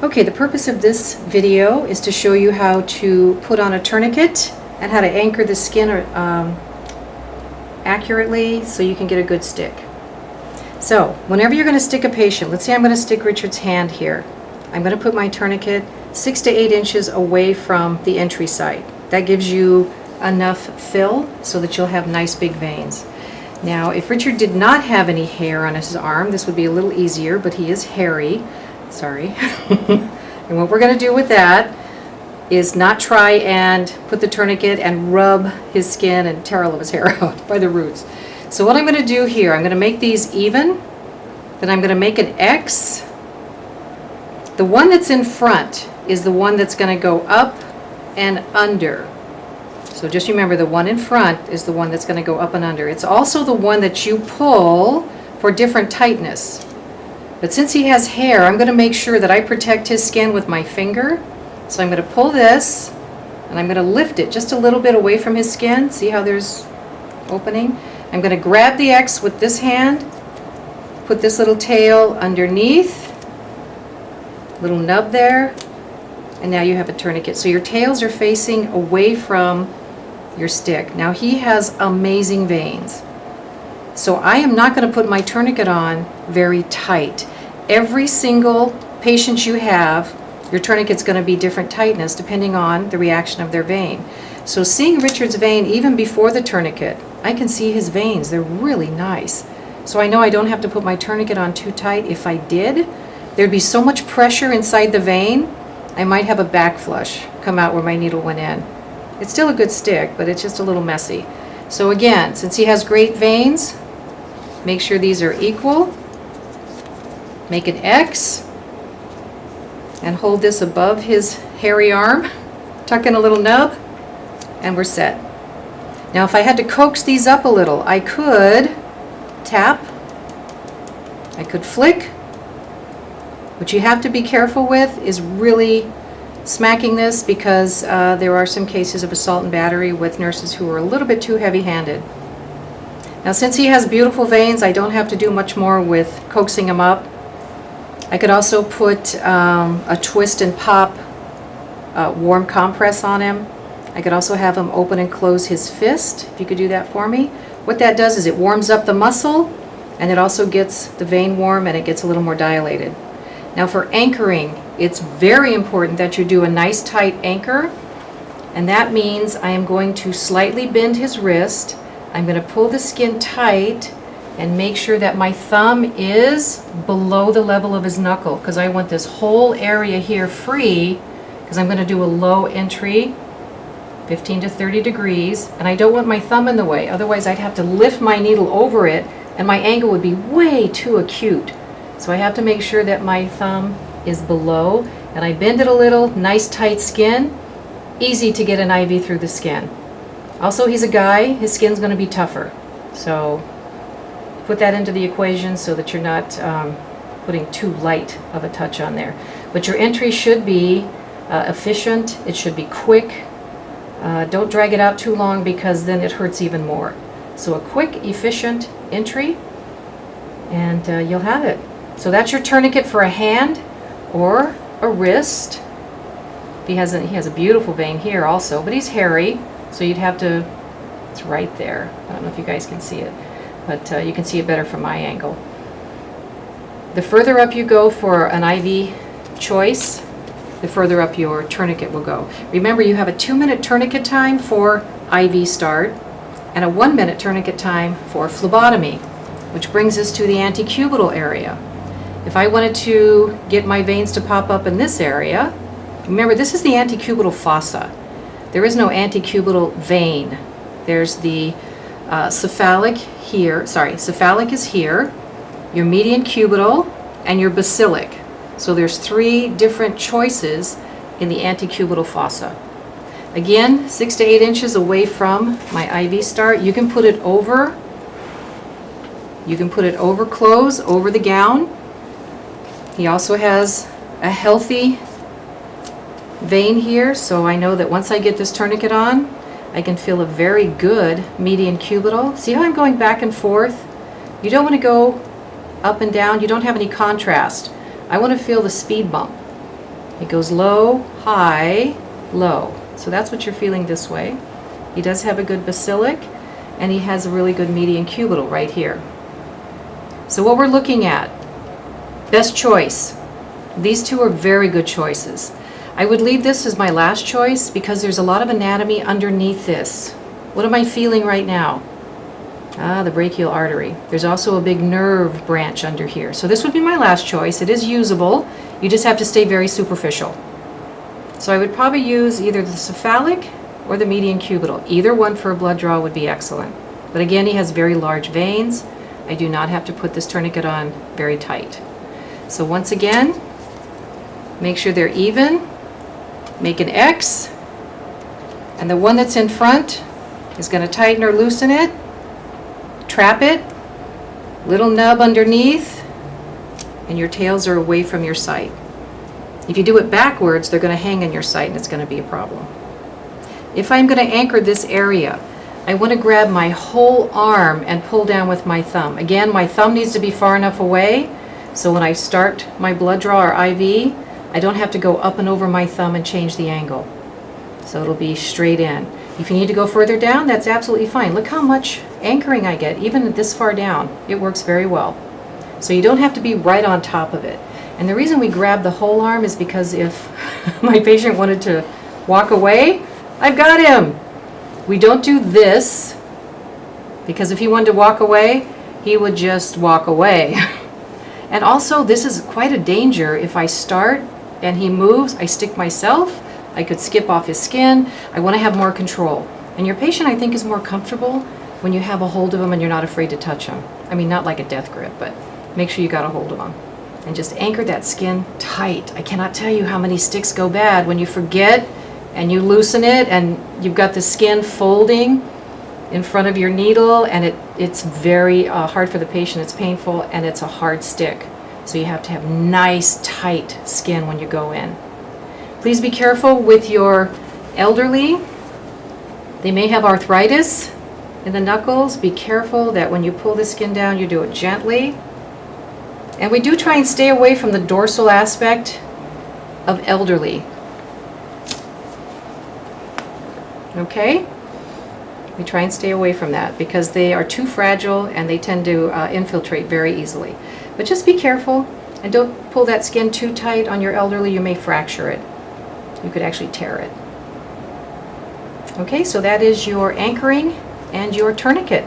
Okay, the purpose of this video is to show you how to put on a tourniquet and how to anchor the skin accurately so you can get a good stick. So, whenever you're going to stick a patient, let's say I'm going to stick Richard's hand here. I'm going to put my tourniquet 6 to 8 inches away from the entry site. That gives you enough fill so that you'll have nice big veins. Now, if Richard did not have any hair on his arm, this would be a little easier, but he is hairy. Sorry. And what we're going to do with that is not try and put the tourniquet and rub his skin and tear all of his hair out by the roots. So what I'm going to do here, I'm going to make these even, then I'm going to make an X. The one that's in front is the one that's going to go up and under. So just remember, the one in front is the one that's going to go up and under. It's also the one that you pull for different tightness. But since he has hair, I'm going to make sure that I protect his skin with my finger. So I'm going to pull this, and I'm going to lift it just a little bit away from his skin. See how there's opening? I'm going to grab the X with this hand, put this little tail underneath, little nub there, and now you have a tourniquet. So your tails are facing away from your stick. Now he has amazing veins. So I am not going to put my tourniquet on very tight. Every single patient you have, your tourniquet's going to be different tightness depending on the reaction of their vein. So seeing Richard's vein even before the tourniquet, I can see his veins. They're really nice. So I know I don't have to put my tourniquet on too tight. If I did, there'd be so much pressure inside the vein, I might have a backflush come out where my needle went in. It's still a good stick, but it's just a little messy. So again, since he has great veins, make sure these are equal. Make an X and hold this above his hairy arm. Tuck in a little nub, and we're set. Now if I had to coax these up a little, I could tap, I could flick. What you have to be careful with is really smacking this, because there are some cases of assault and battery with nurses who are a little bit too heavy-handed. Now since he has beautiful veins, I don't have to do much more with coaxing him up. I could also put a twist and pop warm compress on him. I could also have him open and close his fist, if you could do that for me. What that does is it warms up the muscle, and it also gets the vein warm, and it gets a little more dilated. Now for anchoring, it's very important that you do a nice tight anchor, and that means I am going to slightly bend his wrist. I'm going to pull the skin tight and make sure that my thumb is below the level of his knuckle, because I want this whole area here free, because I'm going to do a low entry, 15 to 30 degrees, and I don't want my thumb in the way. Otherwise I'd have to lift my needle over it, and my angle would be way too acute. So I have to make sure that my thumb is below, and I bend it a little, nice tight skin, easy to get an IV through the skin. Also, he's a guy, his skin's going to be tougher. So put that into the equation so that you're not putting too light of a touch on there. But your entry should be efficient, it should be quick. Don't drag it out too long, because then it hurts even more. So a quick, efficient entry, and you'll have it. So that's your tourniquet for a hand or a wrist. He has a beautiful vein here also, but he's hairy, so you'd have to, it's right there. I don't know if you guys can see it, but you can see it better from my angle. The further up you go for an IV choice, the further up your tourniquet will go. Remember, you have a 2-minute tourniquet time for IV start and a 1-minute tourniquet time for phlebotomy, which brings us to the anticubital area. If I wanted to get my veins to pop up in this area, remember this is the anticubital fossa. There is no anticubital vein. There's the cephalic here, cephalic is here, your median cubital, and your basilic. So there's 3 different choices in the anticubital fossa. Again, 6 to 8 inches away from my IV start. You can put it over. You can put it over clothes, over the gown. He also has a healthy vein here, so I know that once I get this tourniquet on, I can feel a very good median cubital. See how I'm going back and forth? You don't want to go up and down. You don't have any contrast. I want to feel the speed bump. It goes low, high, low. So that's what you're feeling this way. He does have a good basilic, and he has a really good median cubital right here. So what we're looking at, best choice. These two are very good choices. I would leave this as my last choice because there's a lot of anatomy underneath this. What am I feeling right now? The brachial artery. There's also a big nerve branch under here. So this would be my last choice. It is usable. You just have to stay very superficial. So I would probably use either the cephalic or the median cubital. Either one for a blood draw would be excellent. But again, he has very large veins. I do not have to put this tourniquet on very tight. So once again, make sure they're even. Make an X. And the one that's in front is going to tighten or loosen it. Trap it, little nub underneath, and your tails are away from your sight. If you do it backwards, they're going to hang in your sight and it's going to be a problem. If I'm going to anchor this area, I want to grab my whole arm and pull down with my thumb. Again, my thumb needs to be far enough away so when I start my blood draw or IV, I don't have to go up and over my thumb and change the angle. So it'll be straight in. If you need to go further down, that's absolutely fine. Look how much anchoring I get, even this far down. It works very well. So you don't have to be right on top of it. And the reason we grab the whole arm is because if my patient wanted to walk away, I've got him. We don't do this, because if he wanted to walk away, he would just walk away. And also, this is quite a danger. If I start and he moves, I stick myself. I could skip off his skin. I want to have more control. And your patient, I think, is more comfortable when you have a hold of him and you're not afraid to touch him. I mean, not like a death grip, but make sure you got a hold of him. And just anchor that skin tight. I cannot tell you how many sticks go bad when you forget and you loosen it and you've got the skin folding in front of your needle, and it's very hard for the patient. It's painful and it's a hard stick. So you have to have nice, tight skin when you go in. Please be careful with your elderly. They may have arthritis in the knuckles. Be careful that when you pull the skin down, you do it gently. And we do try and stay away from the dorsal aspect of elderly. Okay? We try and stay away from that because they are too fragile and they tend to infiltrate very easily. But just be careful and don't pull that skin too tight on your elderly. You may fracture it. You could actually tear it. Okay, so that is your anchoring and your tourniquet.